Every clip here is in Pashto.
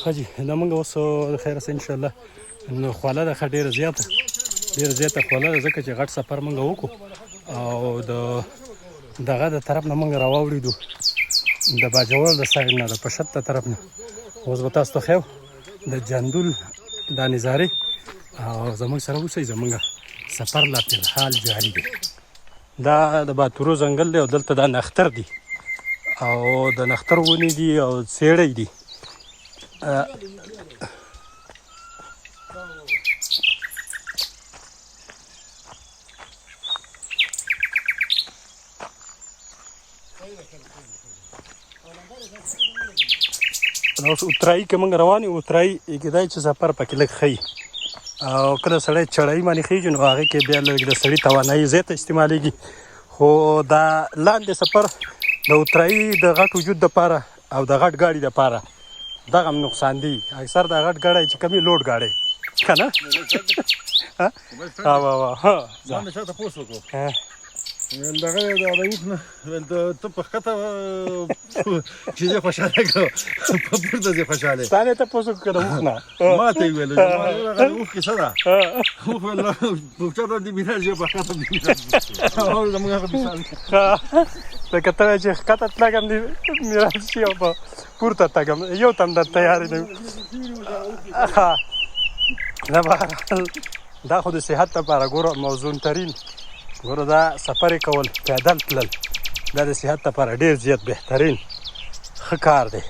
حاجی دا موږ اوس د خیر سره ان شاء الله نو خواله ده ډېره زیاته خواله ده ځکه چې غټ سفر موږ وکړو او د دغه د طرف نه موږ راواوړېدو د باجوړ د سایډ نه د پشت د طرف نه اوس به تاسو ته ښیو د جندول دا نظارې او زموږ سره اوسئ زموږ سفر لا فی الحال جاري دی دا د باتورو ځنګل دی او دلته دا نختر دی او د نختر ونې دي او څېړۍ دي اوس اترایي کې موږ روان یو اترایي کېدای چې سفر پکې لږ ښه او کله سړی چړایي باندې خېږي نو هغې کې بیا لږ د سړي توانایي زیاته استعمالېږي خو دا لاندې سفر د اترایي د غټ وجود دپاره او د غټ ګاډي دپاره دغه هم نقصان دی اکثر دا غټ ګاډی چې کمې لوډ ګاډی که نه ځان د چا تپوس وکړو دغه د اوښ نه ته په ښکته چې زه خوشحاله کړم په پورته زه خوشحاله تا نه تپوس وکړو که د اوښ نه ما ته یې ویل هغه اوښ کیسه ده اوښ ویل په چاته دې بینر زه په ښکته بینر زموږ هغه مثال لکه ته چې ښکته تلګم دې میراث شي او په پورته تګم یو تم در تیارې نه نه بهرحال دا خو د صحت لپاره ګوره موزون ترین ګوره دا سفر کول پیدل تلل دا د صحت لپاره ډېر زیات بهترین ښه کار دی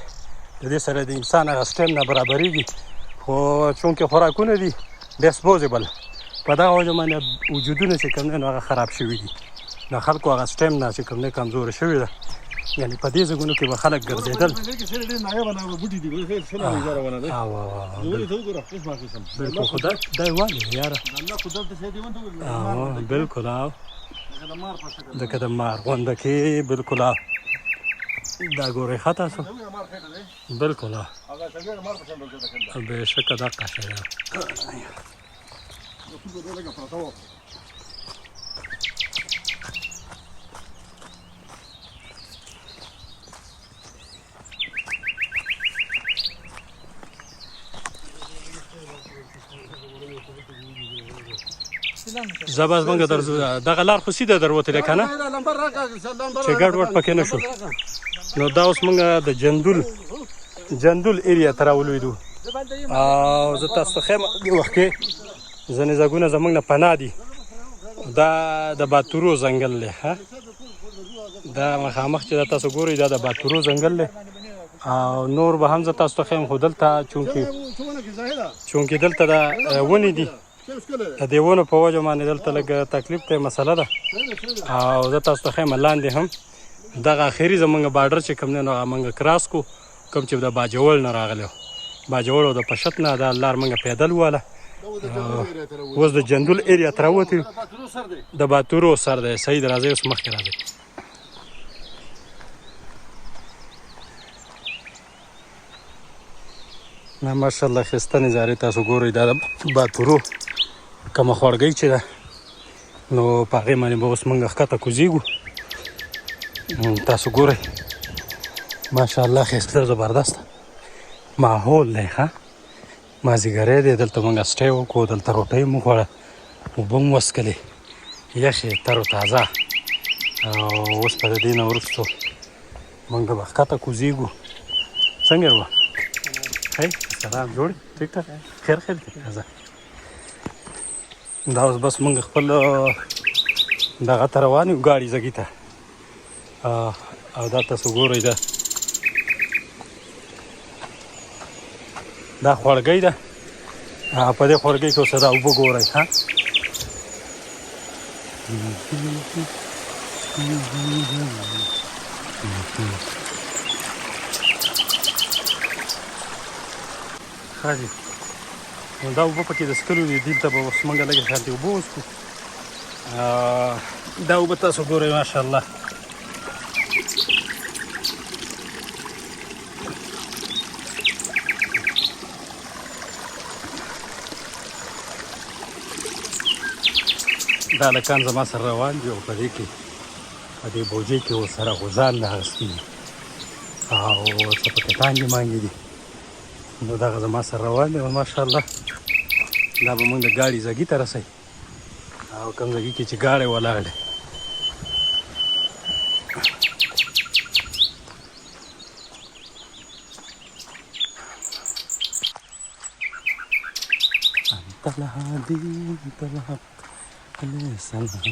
د دې سره د انسان هغه سټیمنا برابرېږي خو چونکې خوراکونه دي ډسپوزیبل په دغه وجه باندې وجودونه چې کوم دی نو هغه خراب شوي دي د خلکو هغه سټیمنا چې کوم دی کمزوره شوې ده یعنې په دې ځایونو کې به خلک ګرځېدل بلکل خو دا یې والي یاره بلکل لکه د مار غونده کې بلکل دا ګورئ ښه تاسو بلکل بېشکه دقه شی ده زه بس موږ دغه لار خو سیده در وتلې که نه چې ګډ وډ پکې نه شو نو دا اوس موږ د جندول ایریا ته راولوېدو او زه تاسو ته ښیم دې وخت کې ځینې ځایونه زموږ نه پناه دي دا د باتورو ځنګل دی دا مخامخ چې دا تاسو ګورئ دا د باتورو ځنګل دی او نور به هم زه تاسو ته ښیم خو دلته چونکې دلته دا ونې دي د دې ونو په وجه باندې دلته لږ تکلیف ته مسله ده او زه تاسو ته ښیم لاندې هم دغه اخري زموږ باډر چې کوم دی نو هغه موږ کراس کړو کوم چې د باجوړ نه راغلی و باجوړ او د پشت نه دا لار موږ پیدل واله اوس د جندول ایریا ته راوتو د باتورو سر دی صحیح راځئ اوس مخکې راځئ نه ماشاءالله ښایسته نظارې تاسو ګورئ دا د باتورو کومه خوړګۍ چې ده نو په هغې باندې به اوس موږ ښکته کوزیږو تاسو ګورئ ماشاءالله ښایسته زبردست ماحول دی ښه مازدیګری دی دلته موږ اسټی وکړو دلته روټۍ مو خوړه اوبه مو وڅښلې یخې تر و تازه او اوس په د دې نه وروستو موږ به ښکته کوزیږو څنګه یې خیر سلام جوړ ټیک ټاک خیر راځه دا اوس بس موږ خپل دغه ته روان یو ګاډي ځګي ته او دا تاسو ګورئ دا خوړګۍ ده په دې خوړګۍ کې اوس دا اوبه ګورئ ښه ښه دي نو دا اوبه پکې د څښلو دي دلته به اوس موږ لږې شانتې اوبه وڅښو دا اوبه تاسو ګورئ ماشاءالله دا هلکان زما سره روان دي او په دې کې په دې بوجۍ کې ورسره غوزان اخیستي دي او څه پکې تانګې مانګې دي نو دغه زما سره روان دی ماشاءالله دا به موږ د ګاډي ځګي ته رسوي او کوم ځګي کې چې ګاډی ولاړ دی انت الهادي انت الحق ليس الهادي